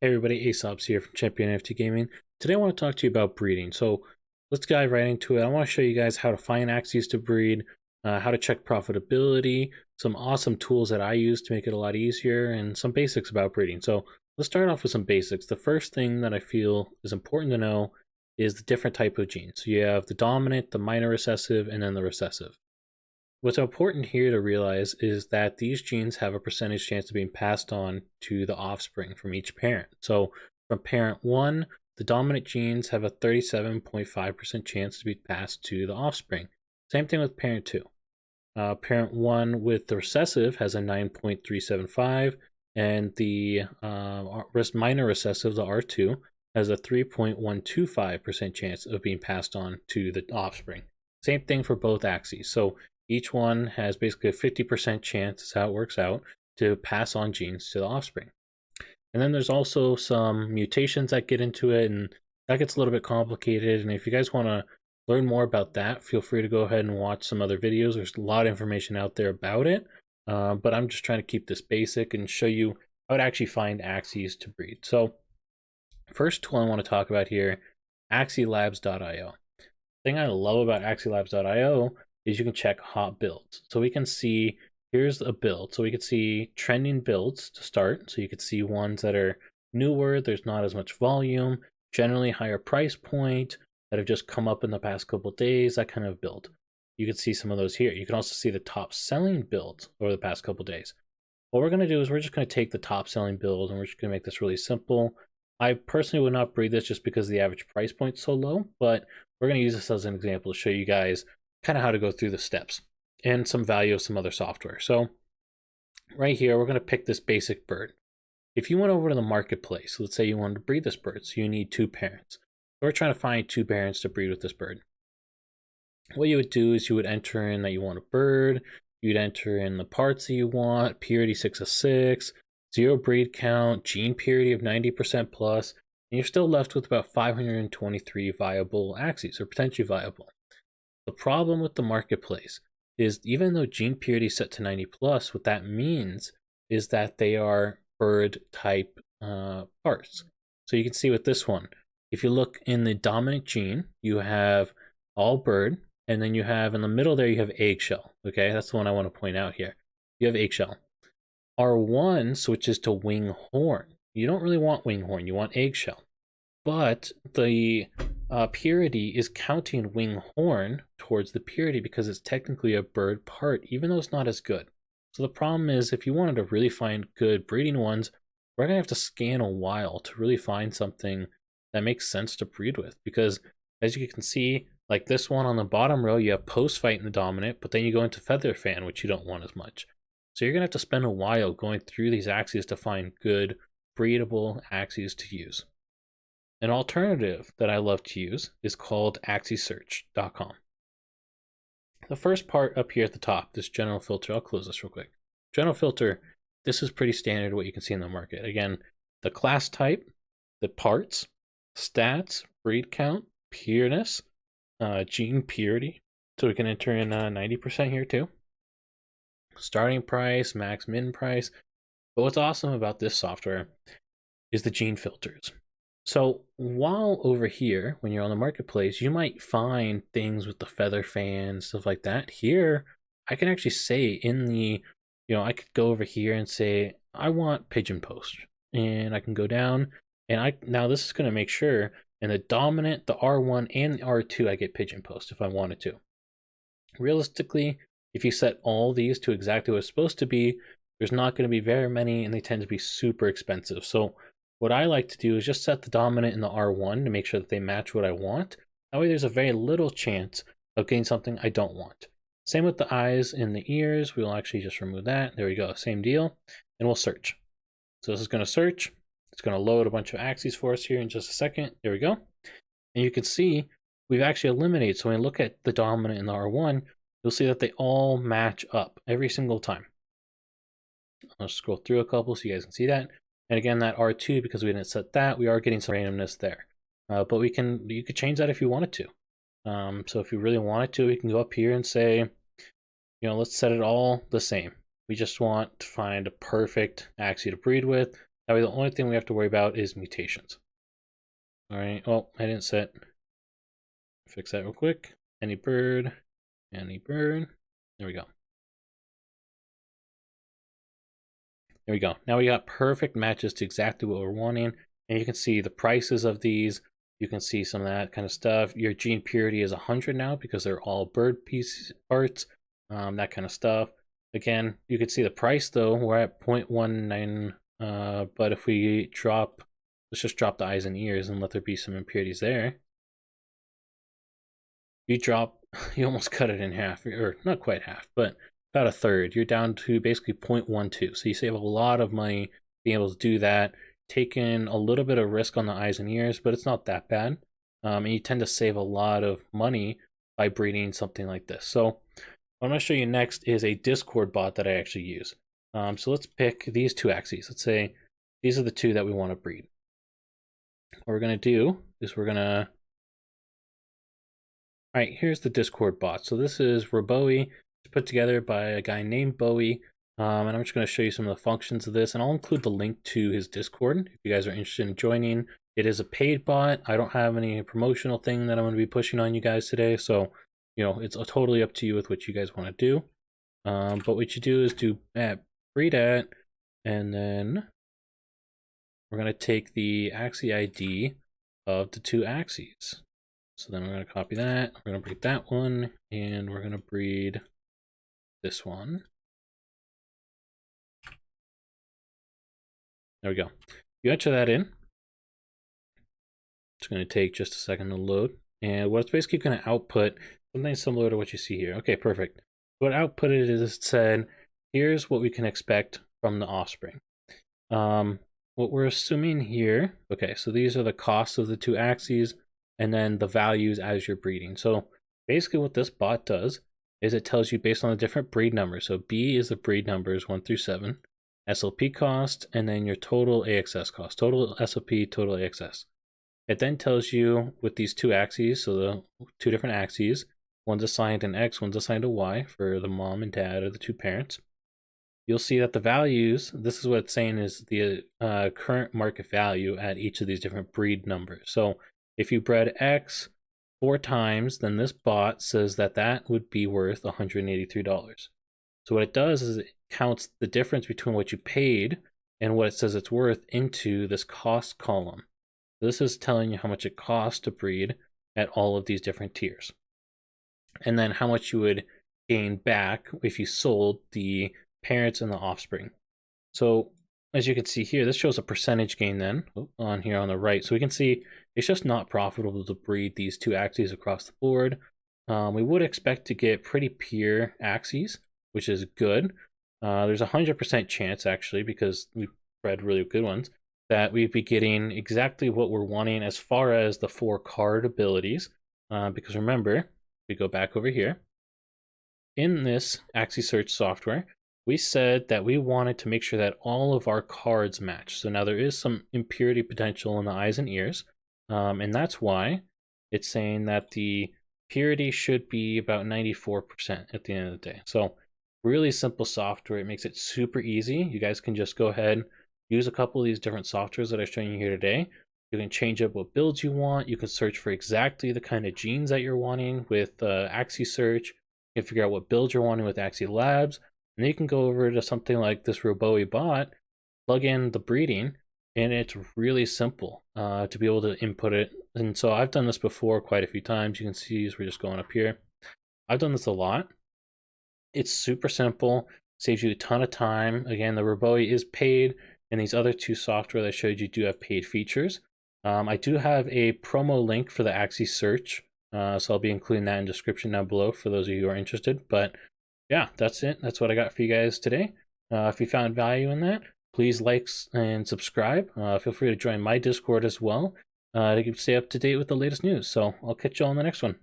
Hey everybody, Aesop's here from Champion NFT Gaming. Today I want to talk to you about breeding. So let's dive right into it. I want to show you guys how to find Axies to breed, how to check profitability, some awesome tools that I use to make it a lot easier, and some basics about breeding. So let's start off with some basics. The first thing that I feel is important to know is the different type of genes. So you have the dominant, the minor recessive, and then the recessive. What's important here to realize is that these genes have a percentage chance of being passed on to the offspring from each parent. So from parent 1, the dominant genes have a 37.5% chance to be passed to the offspring. Same thing with parent 2. Parent 1 with the recessive has a 9.375, and the minor recessive, the R2, has a 3.125% chance of being passed on to the offspring. Same thing for both Axies. So each one has basically a 50% chance, is how it works out, to pass on genes to the offspring. And then there's also some mutations that get into it, and that gets a little bit complicated. And if you guys want to learn more about that, feel free to go ahead and watch some other videos. There's a lot of information out there about it, but I'm just trying to keep this basic and show you how to actually find Axies to breed. So first tool I want to talk about here, axielabs.io. The thing I love about axielabs.io is you can check hot builds. So we can see, here's a build. So we can see trending builds to start. So you can see ones that are newer, there's not as much volume, generally higher price point, that have just come up in the past couple of days, that kind of build. You can see some of those here. You can also see the top selling builds over the past couple of days. What we're gonna do is we're just gonna take the top selling build and we're just gonna make this really simple. I personally would not breed this just because the average price point is so low, but we're gonna use this as an example to show you guys kind of how to go through the steps and some value of some other software. So right here, we're going to pick this basic bird. If you went over to the marketplace, let's say you wanted to breed this bird, so you need 2 parents. So we're trying to find 2 parents to breed with this bird. What you would do is you would enter in that you want a bird, you'd enter in the parts that you want, purity 6 of 6, 0 breed count, gene purity of 90% plus, and you're still left with about 523 viable Axies, or potentially viable. The problem with the marketplace is even though gene purity is set to 90 plus, what that means is that they are bird type parts. So you can see with this one, if you look in the dominant gene, you have all bird, and then you have in the middle there, you have eggshell. Okay, that's the one I want to point out here. You have eggshell. R1 switches to wing horn. You don't really want wing horn, you want eggshell. But the purity is counting wing horn towards the purity because it's technically a bird part, even though it's not as good. So the problem is, if you wanted to really find good breeding ones, we're going to have to scan a while to really find something that makes sense to breed with. Because as you can see, like this one on the bottom row, you have post fight in the dominant, but then you go into feather fan, which you don't want as much. So you're going to have to spend a while going through these Axies to find good breedable Axies to use. An alternative that I love to use is called axiesearch.com. The first part up here at the top, this general filter, I'll close this real quick. General filter, this is pretty standard what you can see in the market. Again, the class type, the parts, stats, breed count, pureness, gene purity. So we can enter in 90% here too. Starting price, max min price. But what's awesome about this software is the gene filters. So while over here, when you're on the marketplace, you might find things with the feather fan, stuff like that. Here, I can actually say in the, I could go over here and say, I want pigeon post. And I can go down, and now this is going to make sure, in the dominant, the R1, and the R2, I get pigeon post if I wanted to. Realistically, if you set all these to exactly what it's supposed to be, there's not going to be very many, and they tend to be super expensive. So what I like to do is just set the dominant and the R1 to make sure that they match what I want. That way there's a very little chance of getting something I don't want. Same with the eyes and the ears. We'll actually just remove that. There we go, same deal. And we'll search. So this is going to search. It's going to load a bunch of Axies for us here in just a second. There we go. And you can see we've actually eliminated. So when we look at the dominant and the R1, you'll see that they all match up every single time. I'll scroll through a couple so you guys can see that. And again, that R2, because we didn't set that, we are getting some randomness there. But you could change that if you wanted to. So if you really wanted to, we can go up here and say, let's set it all the same. We just want to find a perfect Axie to breed with. That way the only thing we have to worry about is mutations. All right, well, I didn't set. Fix that real quick. Any bird. There we go. There we go. Now we got perfect matches to exactly what we're wanting. And you can see the prices of these. You can see some of that kind of stuff. Your gene purity is 100 now because they're all bird piece parts, that kind of stuff. Again, you can see the price though. We're at 0.19, but if we drop, let's just drop the eyes and ears and let there be some impurities there. You drop, you almost cut it in half, or not quite half, but about a third. You're down to basically 0.12. So you save a lot of money being able to do that. Taking a little bit of risk on the eyes and ears, but it's not that bad. And you tend to save a lot of money by breeding something like this. So what I'm going to show you next is a Discord bot that I actually use. So let's pick these two Axies. Let's say these are the two that we want to breed. What we're going to do is we're going to... All right, here's the Discord bot. So this is ROBOWI. It's put together by a guy named Bowie. And I'm just going to show you some of the functions of this, and I'll include the link to his Discord if you guys are interested in joining. It is a paid bot. I don't have any promotional thing that I'm going to be pushing on you guys today, so you know, it's totally up to you with what you guys want to do. But what you do is do breed at, and then we're going to take the Axie ID of the two Axies. So then we're going to copy that, we're going to breed that one, and we're going to breed this one. There we go. You enter that in. It's going to take just a second to load. And what it's basically going to output, something similar to what you see here. Okay, perfect. What output it is, it said, here's what we can expect from the offspring. What we're assuming here, okay, so these are the costs of the two Axies, and then the values as you're breeding. So basically what this bot does is it tells you based on the different breed numbers. So B is the breed numbers 1 through 7. SLP cost, and then your total AXS cost, total SLP, total AXS. It then tells you with these two Axies, so the two different Axies, one's assigned an X, one's assigned a Y for the mom and dad or the two parents. You'll see that the values, this is what it's saying is the current market value at each of these different breed numbers. So if you bred X 4 times, then this bot says that that would be worth $183. So what it does is it counts the difference between what you paid and what it says it's worth into this cost column. So this is telling you how much it costs to breed at all of these different tiers. And then how much you would gain back if you sold the parents and the offspring. So as you can see here, this shows a percentage gain then on here on the right. So we can see it's just not profitable to breed these two Axies across the board. We would expect to get pretty pure Axies, which is good. There's a 100% chance actually, because we bred really good ones, that we'd be getting exactly what we're wanting as far as the 4 card abilities. Because remember, we go back over here. In this Axie search software, we said that we wanted to make sure that all of our cards match. So now there is some impurity potential in the eyes and ears. And that's why it's saying that the purity should be about 94% at the end of the day. So really simple software. It makes it super easy. You guys can just go ahead, use a couple of these different softwares that I'm showing you here today. You can change up what builds you want. You can search for exactly the kind of genes that you're wanting with Axie search. You can figure out what build you're wanting with Axie Labs. And then you can go over to something like this ROBOWI bot, plug in the breeding, and it's really simple to be able to input it. And so I've done this before quite a few times. You can see as we're just going up here. I've done this a lot. It's super simple, saves you a ton of time. Again, the ROBOWI is paid, and these other two software that I showed you do have paid features. I do have a promo link for the Axie search, so I'll be including that in the description down below for those of you who are interested. But yeah, that's it. That's what I got for you guys today. If you found value in that, please like and subscribe. Feel free to join my Discord as well to stay up to date with the latest news. So I'll catch you all in the next one.